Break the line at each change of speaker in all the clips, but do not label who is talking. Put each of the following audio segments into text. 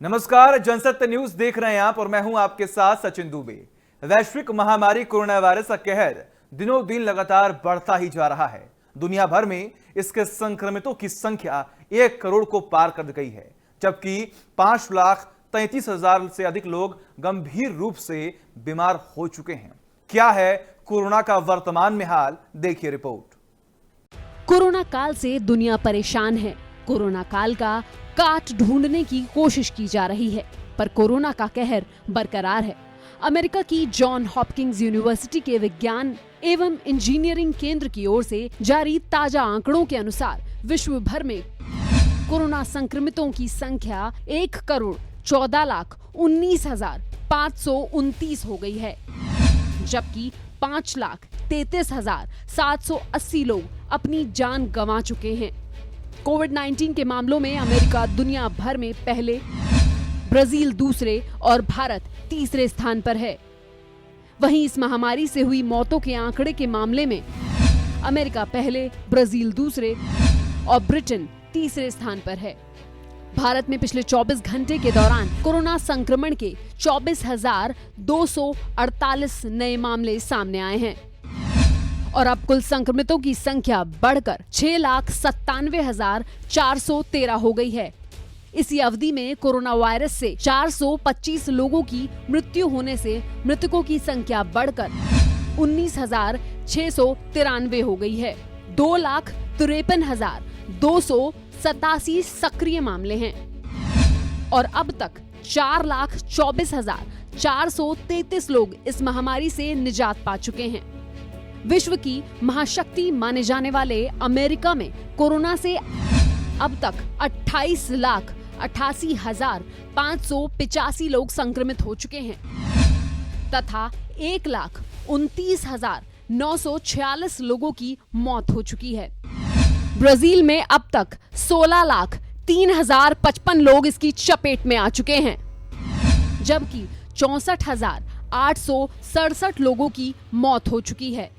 नमस्कार, जनसत्य न्यूज देख रहे हैं आप और मैं हूं आपके साथ सचिन दुबे। वैश्विक महामारी कोरोना वायरस का कहर दिनों दिन लगातार बढ़ता ही जा रहा है। दुनिया भर में इसके संक्रमितों की संख्या 1 करोड़ को पार कर गई है, जबकि 5,33,000 से अधिक लोग गंभीर रूप से बीमार हो चुके हैं। क्या है कोरोना का वर्तमान में हाल, देखिए रिपोर्ट।
कोरोना काल से दुनिया परेशान है। कोरोना काल का काट ढूंढने की कोशिश की जा रही है, पर कोरोना का कहर बरकरार है। अमेरिका की जॉन हॉपकिंस यूनिवर्सिटी के विज्ञान एवं इंजीनियरिंग केंद्र की ओर से जारी ताजा आंकड़ों के अनुसार विश्व भर में कोरोना संक्रमितों की संख्या 1,14,19,529 हो गई है, जबकि 5,33,780 लोग अपनी जान गंवा चुके हैं। कोविड-19 के मामलों में अमेरिका दुनिया भर में पहले, ब्राजील दूसरे और भारत तीसरे स्थान पर है। वहीं इस महामारी से हुई मौतों के आंकड़े के मामले में अमेरिका पहले, ब्राजील दूसरे और ब्रिटेन तीसरे स्थान पर है। भारत में पिछले 24 घंटे के दौरान कोरोना संक्रमण के 24,248 नए मामले सामने आए हैं और अब कुल संक्रमितों की संख्या बढ़कर 6,97,413 हो गई है। इसी अवधि में कोरोना वायरस से 425 लोगों की मृत्यु होने से मृतकों की संख्या बढ़कर 19,693 हो गई है। 2,53,287 सक्रिय मामले हैं और अब तक 4,24,433 लोग इस महामारी से निजात पा चुके हैं। विश्व की महाशक्ति माने जाने वाले अमेरिका में कोरोना से अब तक 28,88,585 लोग संक्रमित हो चुके हैं तथा 1,29,946 लोगों की मौत हो चुकी है। ब्राजील में अब तक 16,03,055 लोग इसकी चपेट में आ चुके हैं, जबकि 64,867 लोगों की मौत हो चुकी है।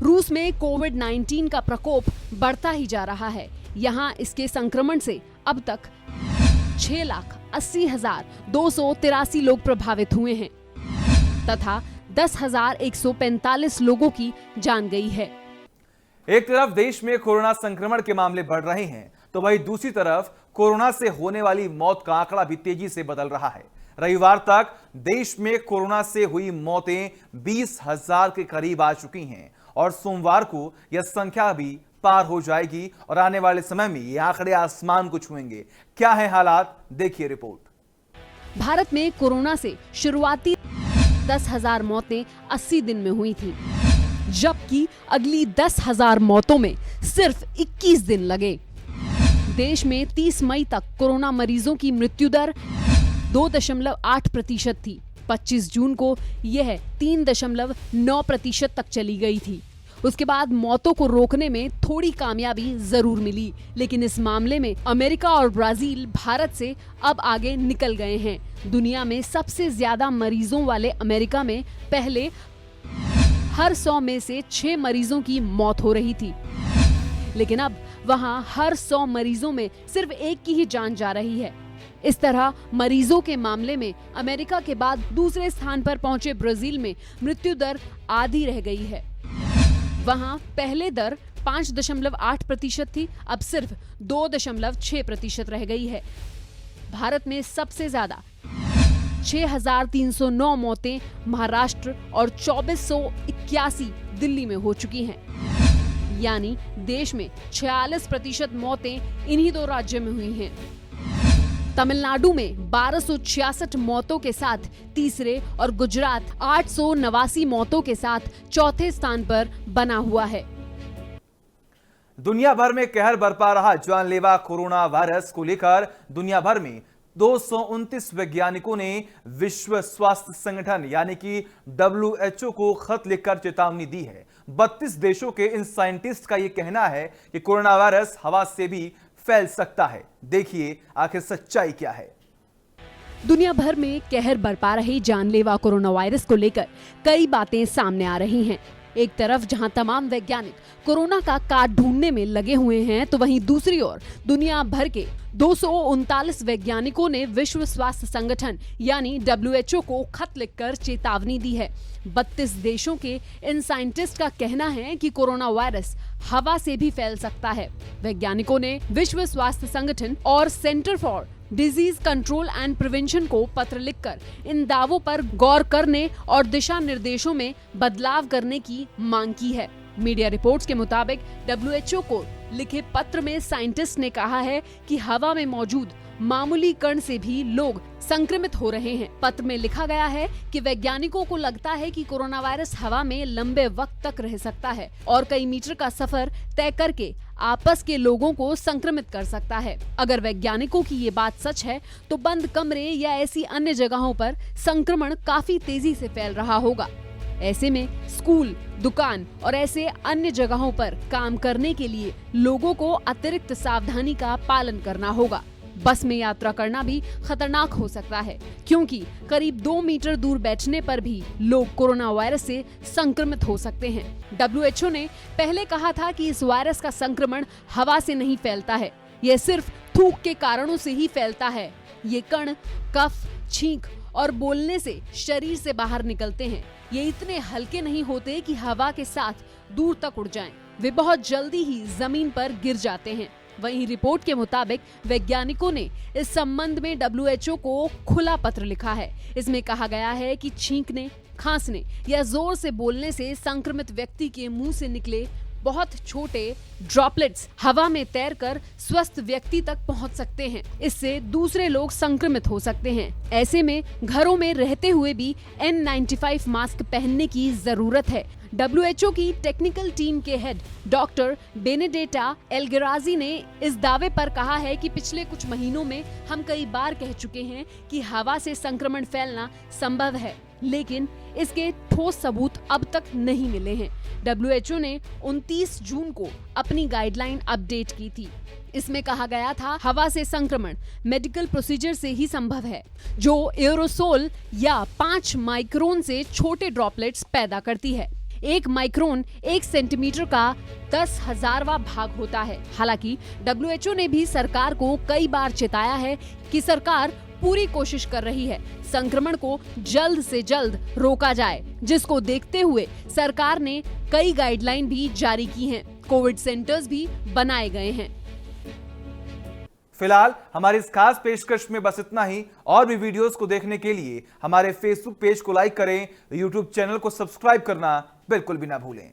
रूस में कोविड-19 का प्रकोप बढ़ता ही जा रहा है। यहाँ इसके संक्रमण से अब तक 6,80,283 लोग प्रभावित हुए हैं तथा 10,145 लोगों की जान गई है।
एक तरफ देश में कोरोना संक्रमण के मामले बढ़ रहे हैं, तो वहीं दूसरी तरफ कोरोना से होने वाली मौत का आंकड़ा भी तेजी से बदल रहा है। रविवार तक देश में कोरोना से हुई मौतें 20,000 के करीब आ चुकी हैं और सोमवार को यह संख्या भी पार हो जाएगी और आने वाले समय में ये आंकड़े आसमान को छुएंगे। क्या है हालात, देखिए रिपोर्ट।
भारत में कोरोना से शुरुआती 10,000 मौतें 80 दिन में हुई थी, जबकि अगली 10,000 मौतों में सिर्फ 21 दिन लगे। देश में 30 मई तक कोरोना मरीजों की मृत्यु दर 2.8% थी। 25 जून को यह 3.9% तक चली गई थी। उसके बाद मौतों को रोकने में थोड़ी कामयाबी जरूर मिली, लेकिन इस मामले में अमेरिका और ब्राजील भारत से अब आगे निकल गए हैं। दुनिया में सबसे ज्यादा मरीजों वाले अमेरिका में पहले हर 100 में से 6 मरीजों की मौत हो रही थी, लेकिन अब वहां हर 100 मरीजों में सिर्फ एक की ही जान जा रही है। इस तरह मरीजों के मामले में अमेरिका के बाद दूसरे स्थान पर पहुंचे ब्राजील में मृत्यु दर आधी रह गई है। वहां पहले दर 5.8% थी, अब सिर्फ 2.6% रह गई है। भारत में सबसे ज्यादा 6,309 मौतें महाराष्ट्र और 2,481 दिल्ली में हो चुकी हैं। यानी देश में 46% मौतें इन्हीं दो राज्यों में हुई हैं। तमिलनाडु में 1266 मौतों के साथ तीसरे और गुजरात 889 मौतों के साथ चौथे स्थान पर बना हुआ है।
दुनिया भर में कहर बरपा रहा जानलेवा कोरोना वायरस को लेकर दुनिया भर में 229 वैज्ञानिकों ने विश्व स्वास्थ्य संगठन यानी कि WHO को खत लिखकर चेतावनी दी है। 32 देशों के इन साइंटिस्ट का यह कहना है कि कोरोना वायरस हवा से भी फैल सकता है। देखिए आखिर सच्चाई क्या है।
दुनिया भर में कहर बरपा रही जानलेवा कोरोना वायरस को लेकर कई बातें सामने आ रही हैं। एक तरफ जहां तमाम वैज्ञानिक कोरोना का काट ढूंढने में लगे हुए हैं, तो वहीं दूसरी ओर दुनिया भर के 239 वैज्ञानिकों ने विश्व स्वास्थ्य संगठन यानी WHO को खत लिखकर चेतावनी दी है। 32 देशों के इन साइंटिस्ट का कहना है कि कोरोना वायरस हवा से भी फैल सकता है। वैज्ञानिकों ने विश्व स्वास्थ्य संगठन और centre for disease control and prevention को पत्र लिखकर इन दावों पर गौर करने और दिशा निर्देशों में बदलाव करने की मांग की है। मीडिया रिपोर्ट्स के मुताबिक WHO को लिखे पत्र में साइंटिस्ट ने कहा है कि हवा में मौजूद मामूली कण से भी लोग संक्रमित हो रहे हैं। पत्र में लिखा गया है कि वैज्ञानिकों को लगता है कि कोरोना वायरस हवा में लंबे वक्त तक रह सकता है और कई मीटर का सफर तय करके आपस के लोगों को संक्रमित कर सकता है। अगर वैज्ञानिकों की ये बात सच है तो बंद कमरे या ऐसी अन्य जगहों पर संक्रमण काफी तेजी से फैल रहा होगा। ऐसे में स्कूल, दुकान और ऐसे अन्य जगहों पर काम करने के लिए लोगों को अतिरिक्त सावधानी का पालन करना होगा। बस में यात्रा करना भी खतरनाक हो सकता है, क्योंकि करीब 2 मीटर दूर बैठने पर भी लोग कोरोना वायरस से संक्रमित हो सकते हैं। WHO ने पहले कहा था कि इस वायरस का संक्रमण हवा से नहीं फैलता है, यह सिर्फ थूक के कारणों से ही फैलता है। ये कण कफ, छींक और बोलने से शरीर से बाहर निकलते हैं। ये इतने हल्के नहीं होते कि हवा के साथ दूर तक उड़ जाएं। वे बहुत जल्दी ही जमीन पर गिर जाते हैं। वहीं रिपोर्ट के मुताबिक वैज्ञानिकों ने इस संबंध में WHO को खुला पत्र लिखा है। इसमें कहा गया है कि छींकने, खांसने या जोर से बोलने से संक्रमित व्यक्ति के मुंह से निकले बहुत छोटे ड्रॉपलेट्स हवा में तैरकर स्वस्थ व्यक्ति तक पहुंच सकते हैं। इससे दूसरे लोग संक्रमित हो सकते हैं। ऐसे में घरों में रहते हुए भी N95 मास्क पहनने की जरूरत है। WHO की टेक्निकल टीम के हेड डॉक्टर बेनेडेटा एल्गेराजी ने इस दावे पर कहा है कि पिछले कुछ महीनों में हम कई बार कह चुके हैं कि हवा से संक्रमण फैलना संभव है, लेकिन इसके ठोस सबूत अब तक नहीं मिले हैं। WHO ने 29 जून को अपनी गाइडलाइन अपडेट की थी। इसमें कहा गया था हवा से संक्रमण मेडिकल प्रोसीजर से ही संभव है, जो एरोसोल या 5 माइक्रोन से छोटे ड्रॉपलेट्स पैदा करती है। 1 माइक्रोन 1 सेंटीमीटर का 10,000वां भाग होता है। हालांकि WHO ने भी सरकार को कई बार चेताया है कि सरकार पूरी कोशिश कर रही है संक्रमण को जल्द से जल्द रोका जाए, जिसको देखते हुए सरकार ने कई गाइडलाइन भी जारी की हैं। कोविड सेंटर्स भी बनाए गए हैं।
फिलहाल हमारी इस खास पेशकश में बस इतना ही। और भी वीडियोस को देखने के लिए हमारे फेसबुक पेज को लाइक करें, यूट्यूब चैनल को सब्सक्राइब करना बिल्कुल भी ना भूलें।